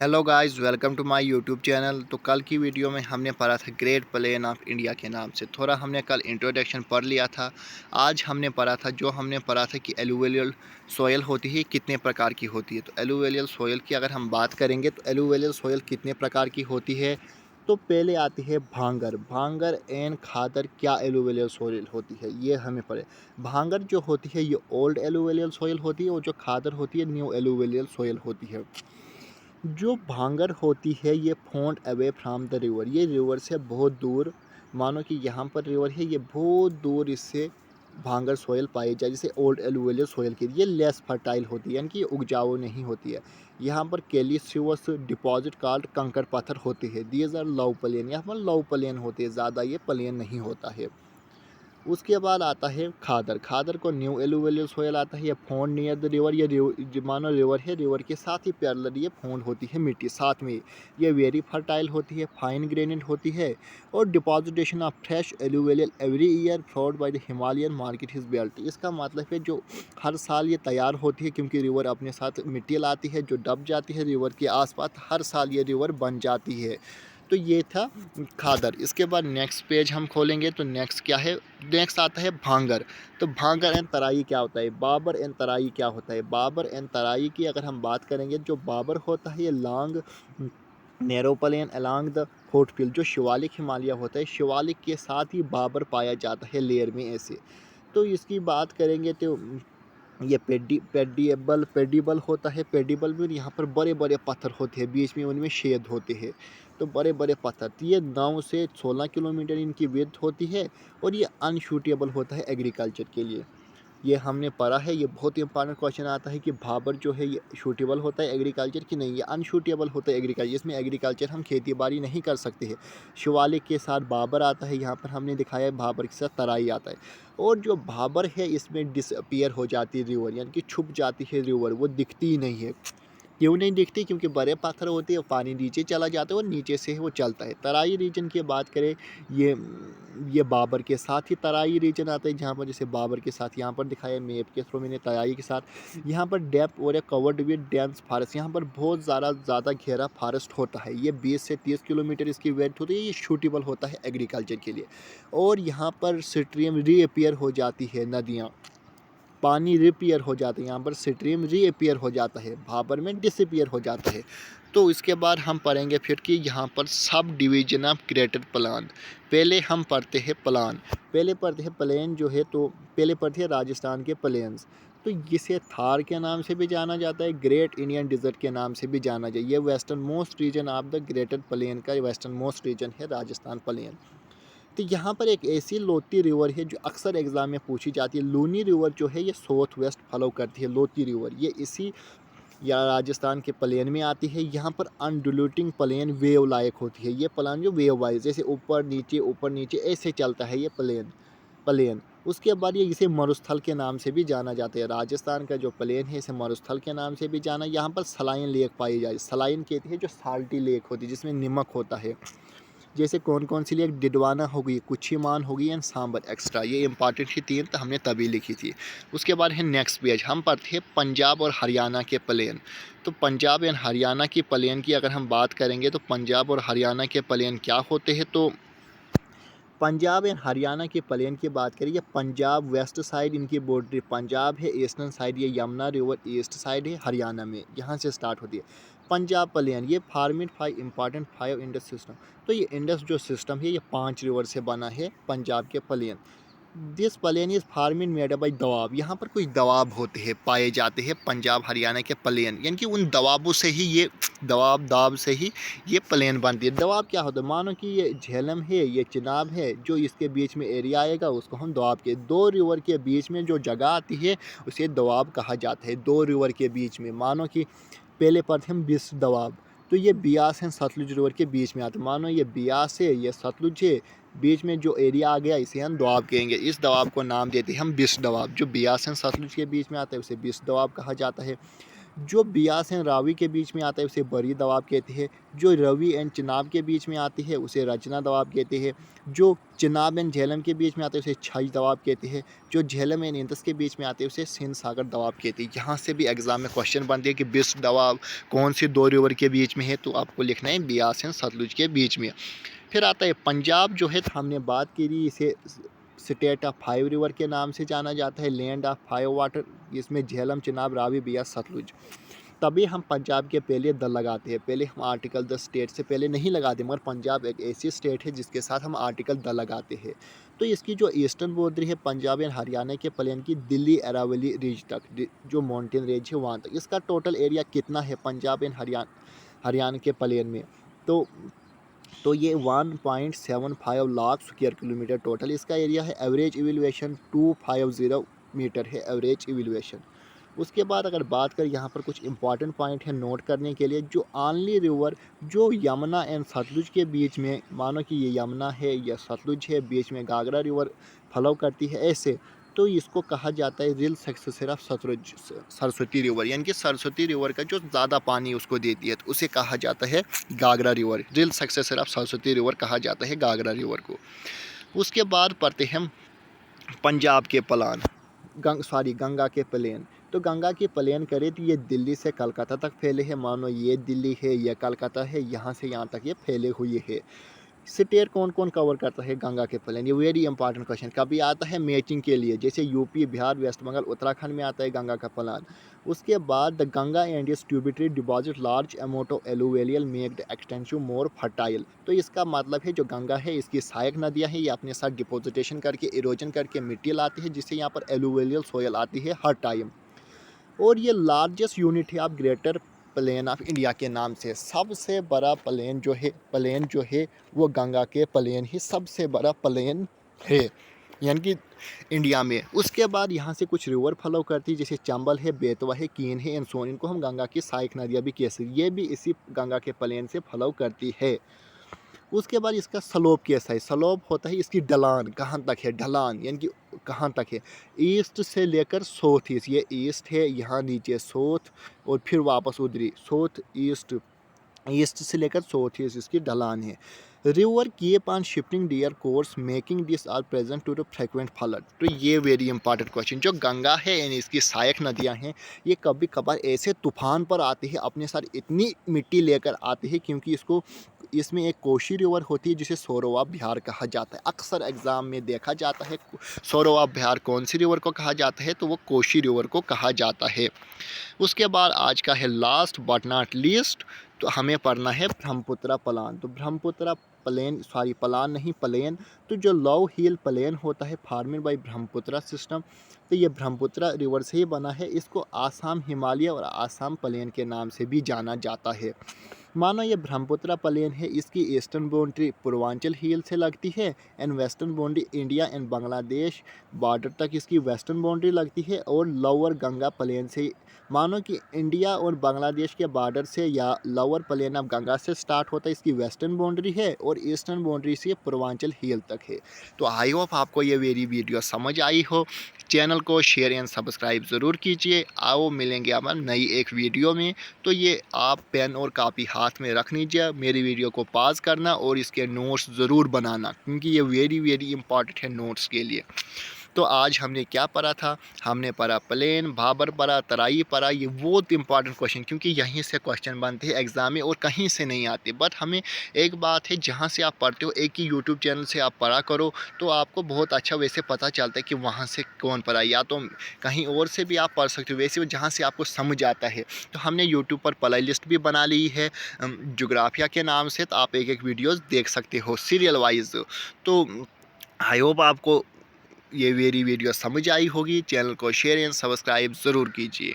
Hello guys, welcome to my YouTube channel. तो कल की वीडियो में हमने पढ़ा था ग्रेट प्लेन ऑफ इंडिया के नाम से। थोड़ा हमने कल इंट्रोडक्शन पढ़ लिया था। आज हमने पढ़ा था कि एलुवियल सोयल होती है, कितने प्रकार की होती है। तो एलुवियल सोयल की अगर हम बात करेंगे तो एलुवियल सोयल कितने प्रकार की होती है। तो पहले आती है भांगर। भांगर एंड खादर क्या एलुवियल सोयल होती है ये हमें पढ़े। भांगर जो होती है ये ओल्ड एलुवियल सोयल होती है और जो खादर होती है न्यू एलुवियल सोयल होती है। जो भांगर होती है ये found away from the river, ये रिवर से बहुत दूर, मानो कि यहाँ पर रिवर है, ये बहुत दूर इससे भांगर सोयल पाई जाए। जैसे ओल्ड एलुवियल सोयल की ये लेस फर्टाइल होती है, यानी कि उपजाऊ नहीं होती है। यहाँ पर कैल्शियस डिपॉजिट कॉल्ड कंकर पत्थर होते हैं। दीज आर लव प्लेन, यहाँ पर लव प्लेन होते हैं, ज़्यादा ये प्लेन नहीं होता है। उसके बाद आता है खादर। खादर को न्यू एलुवियल सोयल आता है। ये फाउंड नियर द रिवर, ये मानो रिवर है, रिवर के साथ ही पैरेलल ये फाउंड होती है मिट्टी साथ में। ये वेरी फर्टाइल होती है, फाइन ग्रेनेड होती है और depositation of fresh alluvial every year brought by the Himalayan market his belt. इसका मतलब है जो हर साल ये तैयार होती है, क्योंकि रिवर अपने साथ मिट्टी लाती है जो दब जाती है रिवर के आसपास, हर साल ये रिवर बन जाती है। तो ये था खादर। इसके बाद नेक्स्ट पेज हम खोलेंगे तो नेक्स्ट क्या है, नेक्स्ट आता है भांगर। तो भांगर एंड तराई क्या होता है, बाबर एंड तराई क्या होता है। बाबर एंड तराई की अगर हम बात करेंगे, जो बाबर होता है ये long narrow plain along the foothill, जो शिवालिक हिमालय होता है, शिवालिक के साथ ही बाबर पाया जाता है लेयर में ऐसे। तो इसकी बात करेंगे तो ये पेडिबल होता है। पेडिबल में यहाँ पर बड़े बड़े पत्थर होते हैं, बीच में उनमें छेद होते हैं। तो बड़े बड़े पत्थर, तो ये 9 से 16 किलोमीटर इनकी विड्थ होती है और ये अनशूटेबल होता है एग्रीकल्चर के लिए। ये हमने पढ़ा है, ये बहुत ही इंपॉर्टेंट क्वेश्चन आता है कि भाबर जो है ये शूटेबल होता है एग्रीकल्चर की नहीं, ये अनशूटेबल होता है एग्रीकल्चर। इसमें एग्रीकल्चर हम खेती बाड़ी नहीं कर सकते हैं। शिवालिक के साथ बाबर आता है, यहाँ पर हमने दिखाया है भाबर के साथ तराई आता है। और जो भाबर है इसमें डिसअपियर हो जाती है रिवर, यानी कि छुप जाती है रिवर, वो दिखती ही नहीं है। क्यों नहीं दिखती, क्योंकि बड़े पत्थर होते हैं, पानी नीचे चला जाता है और नीचे से वो चलता है। तराई रीजन की बात करें, ये ये बाबर के साथ ही तराई रीजन आता है, जहाँ पर जैसे बाबर के साथ यहाँ पर दिखाया मैप के थ्रू मैंने तराई के साथ। यहाँ पर डेप्थ और कवर्ड विद डेंस फॉरेस्ट, यहाँ पर बहुत ज़्यादा घेरा फॉरेस्ट होता है। ये 20 से 30 किलोमीटर इसकी वेट होती है, ये शूटेबल होता है एग्रीकल्चर के लिए। और यहाँ पर स्ट्रीम रीअपियर हो जाती है, नदियाँ, पानी रिपेयर हो जाता है, यहाँ पर स्ट्रीम रीअपियर हो जाता है, भाबर में डिसअपियर हो जाता है। तो इसके बाद हम पढ़ेंगे फिर कि यहाँ पर sub division of greater plan. पहले हम पढ़ते हैं प्लान, पहले पढ़ते हैं प्लेन जो है, तो पहले पढ़ते हैं राजस्थान के प्लेन्स। तो इसे थार के नाम से भी जाना जाता है, ग्रेट इंडियन डिजर्ट के नाम से भी जाना जाए। ये western most region of the greater plain का वेस्टर्न मोस्ट रीजन है राजस्थान प्लेन। तो यहाँ पर एक ऐसी लोती रिवर है जो अक्सर एग्जाम में पूछी जाती है। लूनी रिवर जो है ये साउथ वेस्ट फॉलो करती है। लोती रिवर ये इसी या राजस्थान के प्लेन में आती है। यहाँ पर अनडुलेटिंग प्लेन वेव लायक होती है। ये प्लान जो वेव वाइज जैसे ऊपर नीचे ऐसे चलता है ये प्लेन। उसके बाद ये इसे मरुस्थल के नाम से भी जाना जाता है। राजस्थान का जो प्लेन है इसे मरुस्थल के नाम से भी जाना। यहाँ पर सलाइन लेक पाई जाती है। सलाइन कहती है जो साल्टी लेक होती है जिसमें नमक होता है। जैसे कौन कौन सी लेक, डिडवाना हो गई, कुछीमान हो गई एंड सांबर एक्स्ट्रा, ये इंपॉर्टेंट ही तीन, तो हमने तभी लिखी थी। उसके बाद है नेक्स्ट पेज, हम पढ़ते हैं पंजाब और हरियाणा के प्लेन। तो पंजाब एंड हरियाणा की प्लेन की अगर हम बात करेंगे तो पंजाब और हरियाणा के प्लेन क्या होते हैं। तो पंजाब एंड हरियाणा के प्लेन की बात करें, ये पंजाब वेस्ट साइड इनकी बॉर्डर पंजाब है, ईस्टर्न साइड ये यमुना रिवर ईस्ट साइड है हरियाणा में, यहाँ से स्टार्ट होती है। पंजाब प्लेन ये फार्मिड 5 इंडस सिस्टम। तो ये इंडस जो सिस्टम है ये 5 रिवर से बना है पंजाब के plain. This plain is farming made by doab, यहाँ पर कुछ दवाब होते हैं, पाए जाते हैं पंजाब हरियाणा के प्लेन, यानी कि उन दवाबों से ही ये दाब से ही ये प्लेन बनती है। दवाब क्या होता है, मानो कि ये झेलम है, ये चिनाब है, जो इसके बीच में एरिया आएगा उसको हम दोआब के, दो रिवर के बीच में जो जगह आती है उसे दोआब कहा जाता है। दो रिवर के बीच में, मानो कि पहले पढ़ते हम बिस दोआब, तो ये बियास हैं सतलुज रिवर के बीच में आते हैं। मानो ये बियास है, ये सतलुज है, बीच में जो एरिया आ गया इसे हम दोआब कहेंगे। इस दोआब को नाम देते हैं हम बिस दोआब। जो बियास हैं सतलुज के बीच में आता है उसे बिस दोआब कहा जाता है। जो बियास एंड रावी के बीच में आता है उसे बड़ी दवाब कहते हैं। जो रवि एंड चिनाब के बीच में आती है उसे रचना दवाब कहते हैं। जो चिनाब एंड झेलम के बीच में आते हैं उसे छई दवाब कहते हैं। जो झेलम एंड इंदस के बीच में आते हैं उसे सिंध सागर दवाब कहते हैं। यहाँ से भी एग्जाम में क्वेश्चन बनते हैं कि बिस्ट दवाब कौन सी दो रिवर के बीच में है, तो आपको लिखना है बियास एंड सतलुज के बीच में। फिर आता है पंजाब जो है, हमने बात करी, इसे स्टेट ऑफ 5 रिवर के नाम से जाना जाता है, लैंड ऑफ 5 वाटर। इसमें झेलम, चिनाब, रावी, बियास, सतलुज। तभी हम पंजाब के पहले द लगाते हैं। पहले हम आर्टिकल द स्टेट से पहले नहीं लगाते, मगर पंजाब एक ऐसी स्टेट है जिसके साथ हम आर्टिकल द लगाते हैं। तो इसकी जो ईस्टर्न बाउंड्री है पंजाब एंड हरियाणा के प्लेन की, दिल्ली अरावली रिज तक, जो माउंटेन रेंज है वहाँ तक। इसका टोटल एरिया कितना है पंजाब एंड हरियाणा के प्लेन में, तो ये 1.75 लाख स्क्वायर किलोमीटर टोटल इसका एरिया है। एवरेज एवेल्यूएशन 250 मीटर है एवरेज एवेल्यूएशन। उसके बाद अगर बात करें, यहाँ पर कुछ इंपॉर्टेंट पॉइंट है नोट करने के लिए। जो ऑनली रिवर जो यमुना एंड सतलुज के बीच में, मानो कि ये यमुना है या सतलुज है, बीच में घाघरा रिवर फ्लो करती है ऐसे, तो इसको कहा जाता है real successor of Sutlej, Saraswati river. यानी कि सरस्वती रिवर का जो ज़्यादा पानी उसको देती है तो उसे कहा जाता है Ghaghara river. Reel successor of Saraswati river कहा जाता है घाघरा रिवर को। उसके बाद पढ़ते हैं पंजाब के प्लान, गंगा के प्लेन। तो गंगा की प्लेन करें तो ये दिल्ली से कलकत्ता तक फैले हैं। मानो ये दिल्ली है, ये कलकत्ता है, यहाँ से यहाँ तक ये फैले हुए हैं। स्टेट कौन कौन कवर करता है गंगा के प्लेन, ये वेरी इंपॉर्टेंट क्वेश्चन। कभी आता है मैचिंग के लिए, जैसे यूपी, बिहार, वेस्ट बंगाल, उत्तराखंड में आता है गंगा का प्लान। उसके बाद the Ganga and its tributary deposit large amount of alluvial make the extensive more fertile. तो इसका मतलब है जो गंगा है इसकी सहायक नदियाँ हैं, ये अपने साथ डिपोजिटेशन करके, इरोजन करके मिट्टी लाती है, जिससे यहाँ पर एलुवियल सोयल आती है हर टाइम। और ये लार्जेस्ट यूनिट है of greater plain of India के नाम से। सबसे बड़ा प्लेन जो है वो गंगा के प्लेन ही सबसे बड़ा प्लेन है, यानी कि इंडिया में। उसके बाद यहाँ से कुछ रिवर फ्लो करती है, जैसे चंबल है, बेतवा है, कीन है, एंड सोन। इनको हम गंगा की सहायक नदियाँ भी कह सकते, ये भी इसी गंगा के प्लेन से फ्लो करती है। उसके बाद इसका स्लोप कैसा है, स्लोप होता है इसकी ढलान, कहाँ तक है ढलान, यानी कि कहाँ तक है, ईस्ट से लेकर साउथ ईस्ट। ये ईस्ट है, यहाँ नीचे साउथ, और फिर वापस उधरी साउथ ईस्ट, ईस्ट से लेकर साउथ ईस्ट इसकी ढलान है। River keep on shifting their course making this are present to the frequent flood. तो ये वेरी इंपॉर्टेंट क्वेश्चन। जो गंगा है यानी इसकी सहायक नदियाँ हैं, ये कभी कभार ऐसे तूफान पर आती है, अपने साथ इतनी मिट्टी लेकर आती है, क्योंकि इसमें एक कोशी रिवर होती है जिसे सोरोवा बिहार कहा जाता है। अक्सर एग्जाम में देखा जाता है सोरोवा बिहार कौन सी रिवर को कहा जाता है, तो वो कोशी रिवर को कहा जाता है। उसके बाद आज का है लास्ट बट नॉट लीस्ट, तो हमें पढ़ना है ब्रह्मपुत्र प्लान। तो ब्रह्मपुत्र प्लान नहीं प्लेन। तो जो लव हिल प्लेन होता है फॉर्मेड बाय ब्रह्मपुत्र सिस्टम, तो ये ब्रह्मपुत्र रिवर से ही बना है। इसको आसाम हिमालय और आसाम प्लेन के नाम से भी जाना जाता है। मानो ये ब्रह्मपुत्र प्लेन है, इसकी ईस्टर्न बाउंड्री पूर्वांचल हिल से लगती है, and western boundary India and Bangladesh border तक इसकी वेस्टर्न बाउंड्री लगती है, और लोअर गंगा प्लेन से, मानो कि इंडिया और बांग्लादेश के बॉर्डर से या लोअर प्लेन ऑफ गंगा से स्टार्ट होता है, इसकी वेस्टर्न बाउंड्री है, और ईस्टर्न बाउंड्री से पूर्वांचल हिल तक है। तो आई होप आपको ये मेरी वीडियो समझ आई हो। चैनल को शेयर एंड सब्सक्राइब ज़रूर कीजिए। आओ मिलेंगे हमारे नई एक वीडियो में। तो ये आप पेन और कापी हाथ में रख लीजिए, मेरी वीडियो को पॉज करना और इसके नोट्स ज़रूर बनाना, क्योंकि ये वेरी इंपॉर्टेंट है नोट्स के लिए। तो आज हमने क्या पढ़ा था, हमने पढ़ा प्लेन, भाबर पढ़ा, तराई पढ़ा। ये बहुत इंपॉर्टेंट क्वेश्चन, क्योंकि यहीं से क्वेश्चन बनते हैं एग्जाम में और कहीं से नहीं आते। बट हमें एक बात है, जहाँ से आप पढ़ते हो एक ही यूट्यूब चैनल से आप पढ़ा करो, तो आपको बहुत अच्छा वैसे पता चलता है कि वहाँ से कौन पढ़ा, या तो कहीं और से भी आप पढ़ सकते हो, वैसे जहाँ से आपको समझ आता है। तो हमने यूट्यूब पर प्ले लिस्ट भी बना ली है जोग्राफिया के नाम से, तो आप एक वीडियोज़ देख सकते हो सीरियल वाइज। तो आई होप आपको ये मेरी वीडियो समझ आई होगी। चैनल को शेयर एंड सब्सक्राइब ज़रूर कीजिए।